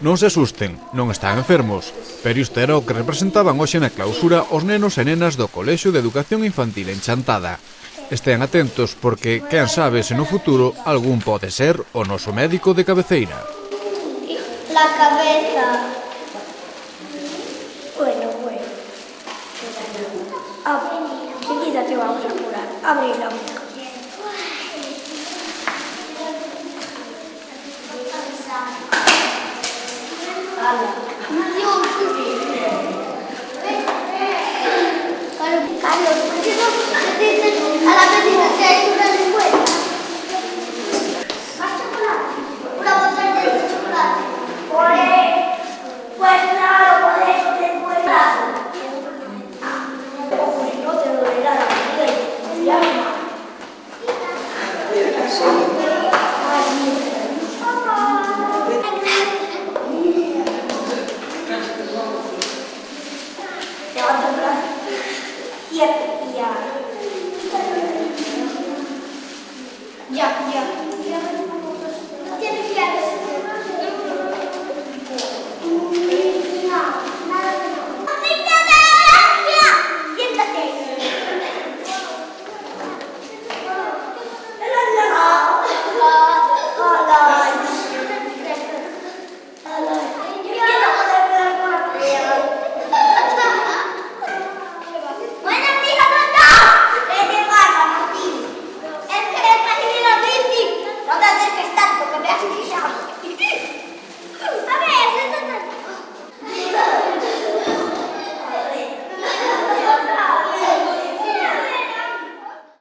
Non se asusten, non están enfermos, pero isto era o que representaban hoxe na clausura os nenos e nenas do Colexio de Educación Infantil en Chantada. Estean atentos porque, quen sabe se no futuro, algún pode ser o noso médico de cabeceira. La cabeza. Bueno. Enseguida te vamos a curar. Abre la boca. Carlos, ¿por qué no dices a la vecina que hay una lengüeta? ¿Más chocolate? Una botella de chocolate. Pues claro, por eso tengo el brazo. No te dolerá la comida y te entusiasma.